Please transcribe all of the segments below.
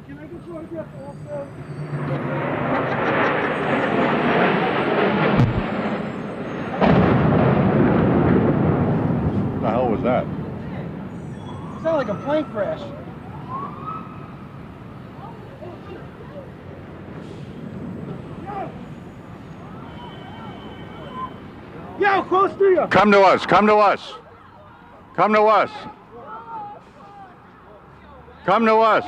Can I get you autograph also? What the hell was that? It sounded like a plane crash. Yo, close to you! Come to us, come to us. Come to us. Come to us.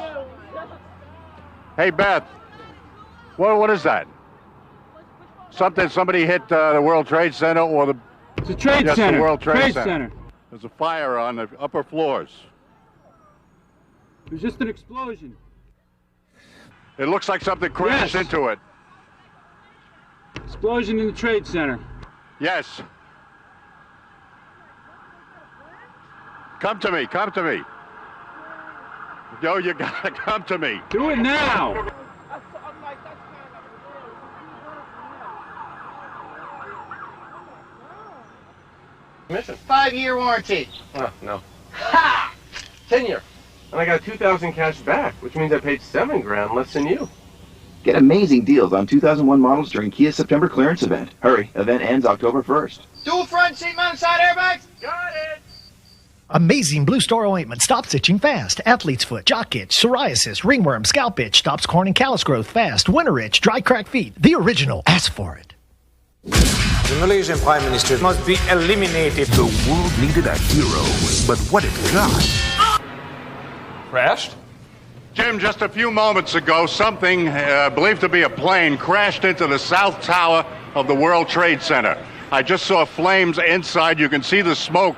Hey, Beth, what is that? Somebody hit the World Trade Center or the... It's a trade center. The World Trade Center. Center. There's a fire on the upper floors. It was just an explosion. It looks like something crashed into it. Explosion in the trade center. Yes. Come to me, come to me. Yo, you gotta come to me. Do it now. Mission. 5-year warranty. Oh, no. Ha! 10-year. And I got 2,000 cash back, which means I paid $7 grand less than you. Get amazing deals on 2001 models during Kia's September clearance event. Hurry, event ends October 1st. Dual front seat mounted side airbags. Got it! Amazing Blue Star Ointment stops itching fast. Athlete's foot, jock itch, psoriasis, ringworm, scalp itch, stops corn and callus growth fast. Winter itch, dry cracked feet. The original. Ask for it. The Malaysian Prime Minister must be eliminated. The world needed a hero, but what it got? Crashed? Jim, just a few moments ago, something believed to be a plane crashed into the south tower of the World Trade Center. I just saw flames inside. You can see the smoke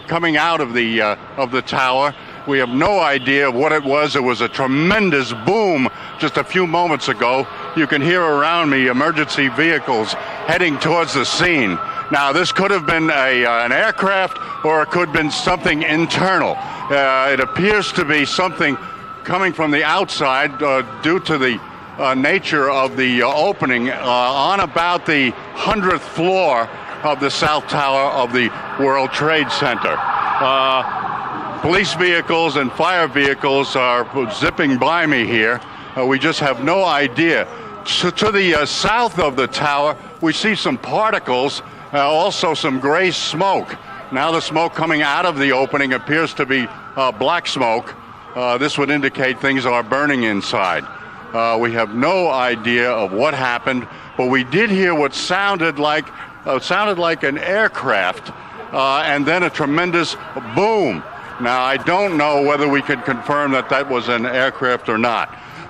coming out of the tower. We have no idea what it was. It was a tremendous boom just a few moments ago. You can hear around me emergency vehicles heading towards the scene. Now, this could have been an aircraft, or it could have been something internal. It appears to be something coming from the outside due to the nature of the opening on about the 100th floor of the south tower of the World Trade Center. Police vehicles and fire vehicles are zipping by me here. We just have no idea. To the south of the tower, we see some particles, also some gray smoke. Now the smoke coming out of the opening appears to be black smoke. This would indicate things are burning inside. We have no idea of what happened, but we did hear what sounded like an aircraft, and then a tremendous boom. Now, I don't know whether we can confirm that that was an aircraft or not.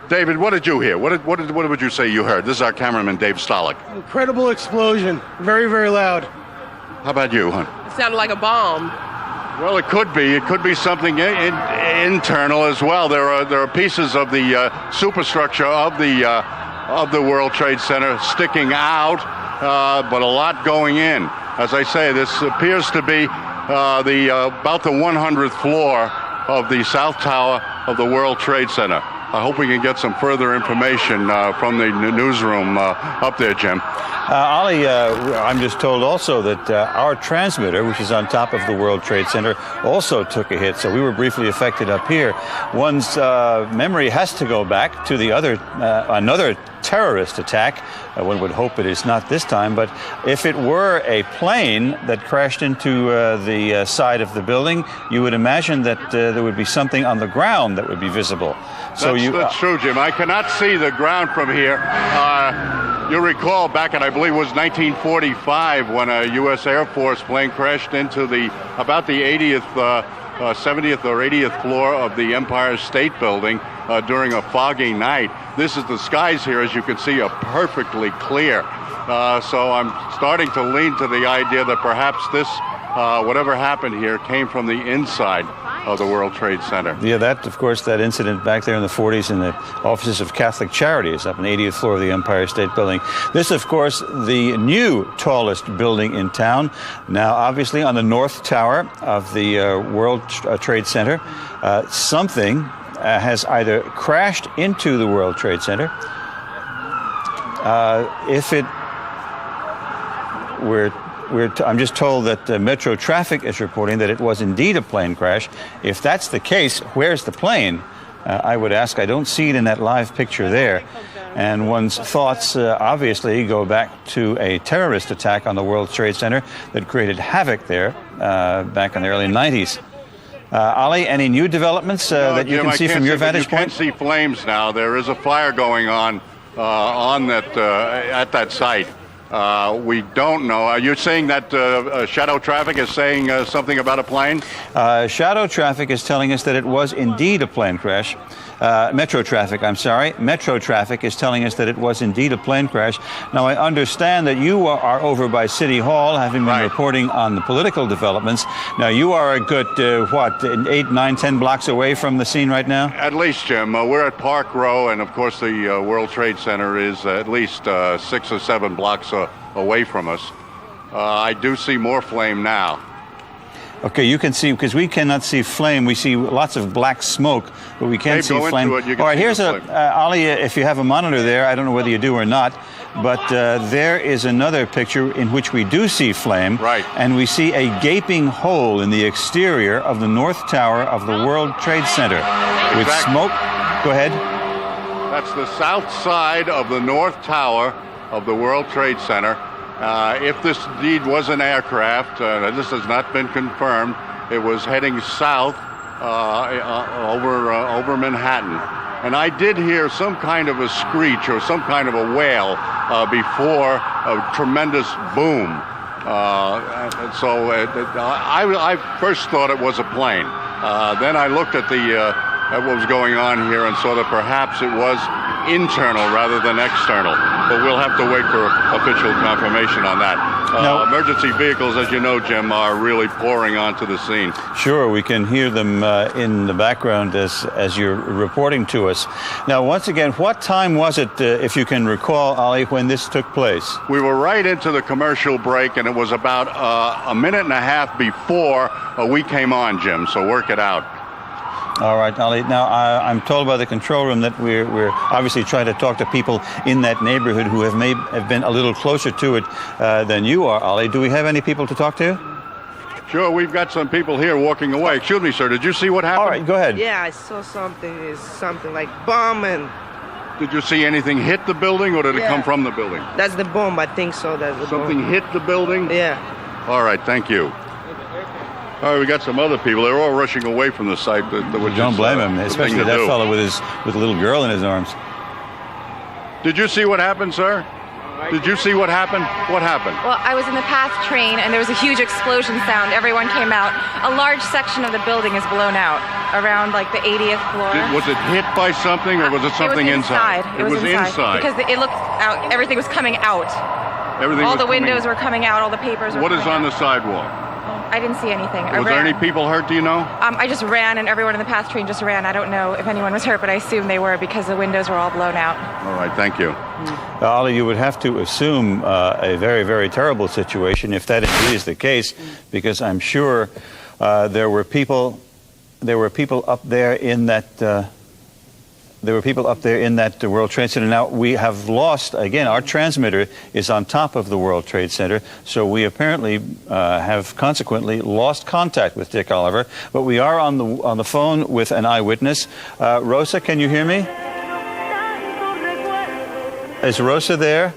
David, what did you hear? What would you say you heard? This is our cameraman, Dave Stolick. Incredible explosion. Very, very loud. How about you, hon? It sounded like a bomb. Well, it could be. It could be something internal as well. There are pieces of the superstructure of the World Trade Center sticking out, but a lot going in. As I say, this appears to be about the 100th floor of the south tower of the World Trade Center. I hope we can get some further information from the newsroom up there, Jim. Ollie, I'm just told also that our transmitter, which is on top of the World Trade Center, also took a hit. So we were briefly affected up here. One's memory has to go back to the another terrorist attack. One would hope it is not this time, but if it were a plane that crashed into the side of the building, you would imagine that there would be something on the ground that would be visible. So that's true, Jim. I cannot see the ground from here. You'll recall back in, I believe it was 1945, when a U.S. Air Force plane crashed into about the 70th or 80th floor of the Empire State Building during a foggy night. The skies here, as you can see, are perfectly clear. So I'm starting to lean to the idea that perhaps this, whatever happened here, came from the inside of the World Trade Center. Yeah, of course, that incident back there in the 40s in the offices of Catholic Charities up on the 80th floor of the Empire State Building. This, of course, the new tallest building in town. Now, obviously, on the north tower of the World Trade Center, something has either crashed into the World Trade Center. If it were I'm just told that Metro Traffic is reporting that it was indeed a plane crash. If that's the case, where's the plane? I would ask. I don't see it in that live picture there. And one's thoughts obviously go back to a terrorist attack on the World Trade Center that created havoc there back in the early 90s. Ali, any new developments that you Jim, can see from your vantage point? You can see flames now. There is a fire going on that at that site. We don't know. Are you saying that shadow traffic is saying something about a plane? Shadow traffic is telling us that it was indeed a plane crash. Metro traffic, I'm sorry. Metro traffic is telling us that it was indeed a plane crash. Now, I understand that you are over by City Hall, having been reporting on the political developments. Now, you are a good, 8, 9, 10 blocks away from the scene right now? At least, Jim. We're at Park Row, and of course the World Trade Center is at least 6 or 7 blocks away from us. I do see more flame now. Okay, you can see, because we cannot see flame. We see lots of black smoke, but we can't see flame. All right, here's Ali, if you have a monitor there, I don't know whether you do or not, but there is another picture in which we do see flame. Right. And we see a gaping hole in the exterior of the North Tower of the World Trade Center with smoke. Go ahead. That's the south side of the North Tower of the World Trade Center. If this indeed was an aircraft, this has not been confirmed, it was heading south over Manhattan. And I did hear some kind of a screech or some kind of a wail before a tremendous boom. I first thought it was a plane. Then I looked at at what was going on here and saw that perhaps it was internal rather than external. But we'll have to wait for official confirmation on that. Emergency vehicles, as you know, Jim, are really pouring onto the scene. Sure, we can hear them in the background as you're reporting to us. Now, once again, what time was it, if you can recall, Ali, when this took place? We were right into the commercial break, and it was about a minute and a half before we came on, Jim, so work it out. All right, Ali. Now, I'm told by the control room that we're obviously trying to talk to people in that neighborhood who have been a little closer to it than you are, Ali. Do we have any people to talk to? Sure, we've got some people here walking away. Excuse me, sir, did you see what happened? All right, go ahead. Yeah, I saw something. It's something like bombing. Did you see anything hit the building, or did it come from the building? That's the bomb, I think so. That's the Something bomb. hit the building? Yeah. All right, thank you. All right, we got some other people. They're all rushing away from the site. Don't blame him, especially that fellow with a little girl in his arms. Did you see what happened, sir? Did you see what happened? What happened? Well, I was in the PATH train, and there was a huge explosion sound. Everyone came out. A large section of the building is blown out, around like the 80th floor. Was it hit by something, or was it something inside? It was inside. Because it looked out. Everything was coming out. All the windows were coming out. All the papers were coming out. What is on the sidewalk? I didn't see anything. Was there any people hurt, do you know? I just ran, and everyone in the PATH train just ran. I don't know if anyone was hurt, but I assume they were because the windows were all blown out. All right, thank you. Ali, you would have to assume a very, very terrible situation if that indeed is the case, because I'm sure there were people up there in that. There were people up there in that World Trade Center. Now, we have lost, again, our transmitter is on top of the World Trade Center, so we apparently have consequently lost contact with Dick Oliver, but we are on the phone with an eyewitness. Rosa, can you hear me? Is Rosa there?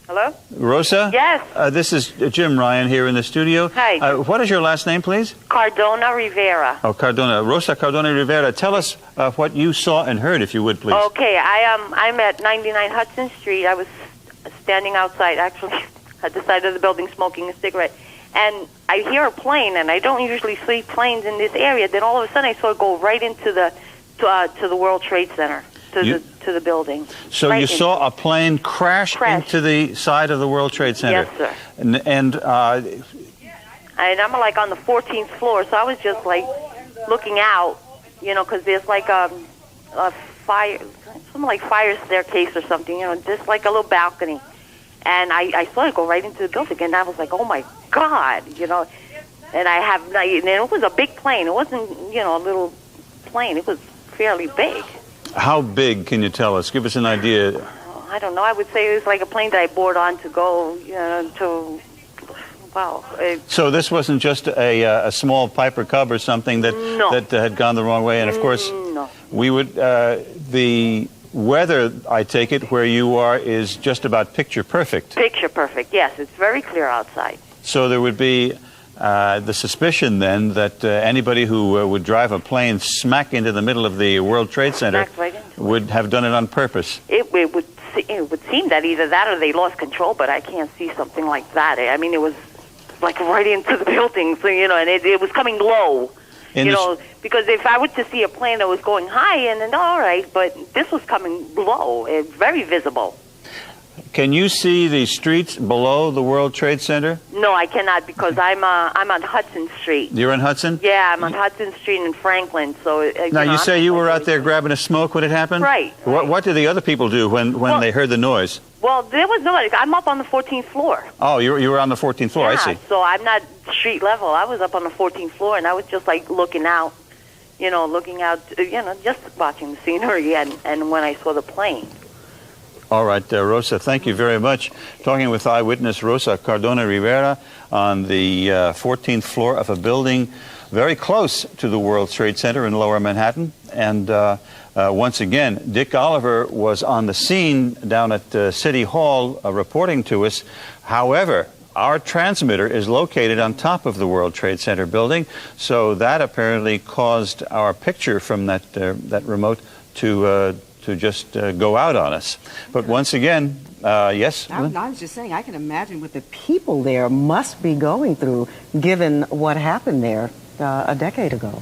Hello? Rosa? Yes. This is Jim Ryan here in the studio. Hi. What is your last name, please? Cardona Rivera. Oh, Cardona. Rosa Cardona Rivera. Tell us what you saw and heard, if you would, please. Okay, I'm at 99 Hudson Street. I was standing outside, actually, at the side of the building smoking a cigarette. And I hear a plane, and I don't usually see planes in this area. Then all of a sudden I saw it go right into the World Trade Center. To the building. So you saw a plane crash into the side of the World Trade Center? Yes, sir. And I'm like on the 14th floor, so I was just like looking out, because there's like a fire, something like fire staircase or something, just like a little balcony. And I saw it go right into the building, and I was like, oh my God, and and it was a big plane. It wasn't, a little plane. It was fairly big. How big, can you tell us? Give us an idea. I don't know. I would say it was like a plane that I board on to go, wow. So this wasn't just a small Piper Cub or something that had gone the wrong way, and of course, we would the weather, I take it, where you are is just about picture perfect. Picture perfect, yes. It's very clear outside. So there would be the suspicion then that anybody who would drive a plane smack into the middle of the World Trade Center would have done it on purpose. It would seem that either that or they lost control, but I can't see something like that. I mean, it was like right into the building, so, you know, and it was coming low. You know, because if I were to see a plane that was going high, and then all right, but this was coming low, very visible. Can you see the streets below the World Trade Center? No, I cannot, because I'm on Hudson Street. You're on Hudson? Yeah, I'm on Hudson Street in Franklin. So now you say you were out there grabbing a smoke when it happened? Right. What did the other people do when they heard the noise? Well, there was nobody. I'm up on the 14th floor. Oh, you were on the 14th floor. Yeah, I see. So I'm not street level. I was up on the 14th floor, and I was just like looking out, just watching the scenery, and when I saw the plane. All right, Rosa, thank you very much. Talking with eyewitness Rosa Cardona Rivera on the 14th floor of a building very close to the World Trade Center in Lower Manhattan. And once again, Dick Oliver was on the scene down at City Hall reporting to us. However, our transmitter is located on top of the World Trade Center building, so that apparently caused our picture from that remote to just go out on us. But once again, yes? I was just saying, I can imagine what the people there must be going through, given what happened there a decade ago.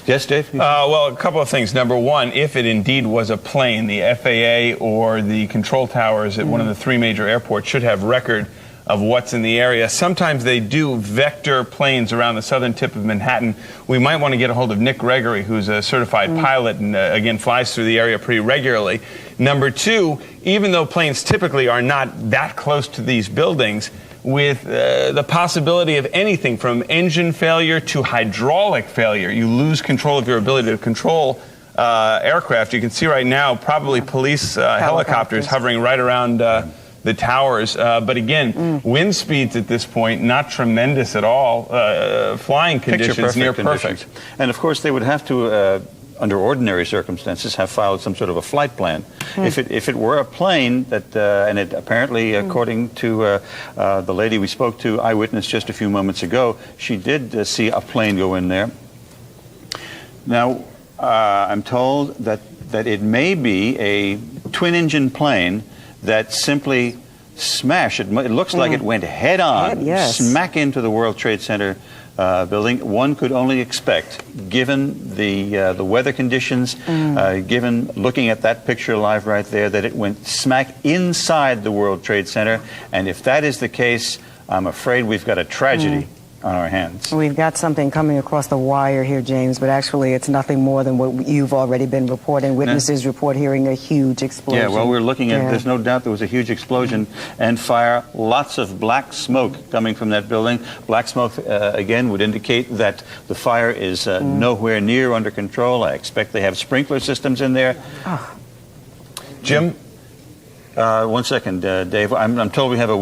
Yes, Dave? Well, a couple of things. Number one, if it indeed was a plane, the FAA or the control towers at one of the three major airports should have record of what's in the area. Sometimes they do vector planes around the southern tip of Manhattan. We might want to get a hold of Nick Gregory, who's a certified pilot and, again, flies through the area pretty regularly. Number two, even though planes typically are not that close to these buildings, with the possibility of anything from engine failure to hydraulic failure, you lose control of your ability to control aircraft. You can see right now probably police helicopters hovering right around the towers, but again, wind speeds at this point not tremendous at all. Flying conditions near perfect. And of course, they would have to, under ordinary circumstances, have filed some sort of a flight plan. If it were a plane that, and it apparently, according to the lady we spoke to, eyewitness just a few moments ago, she did see a plane go in there. Now, I'm told that it may be a twin-engine plane that simply smashed. It looks like it went head-on, smack into the World Trade Center building. One could only expect, given the weather conditions, given looking at that picture live right there, that it went smack inside the World Trade Center. And if that is the case, I'm afraid we've got a tragedy on our hands. We've got something coming across the wire here, James, but actually it's nothing more than what you've already been reporting. Witnesses report hearing a huge explosion. Yeah, well, we're looking at, there's no doubt there was a huge explosion and fire, lots of black smoke coming from that building. Black smoke, again, would indicate that the fire is nowhere near under control. I expect they have sprinkler systems in there. Jim? 1 second, Dave. I'm told we have a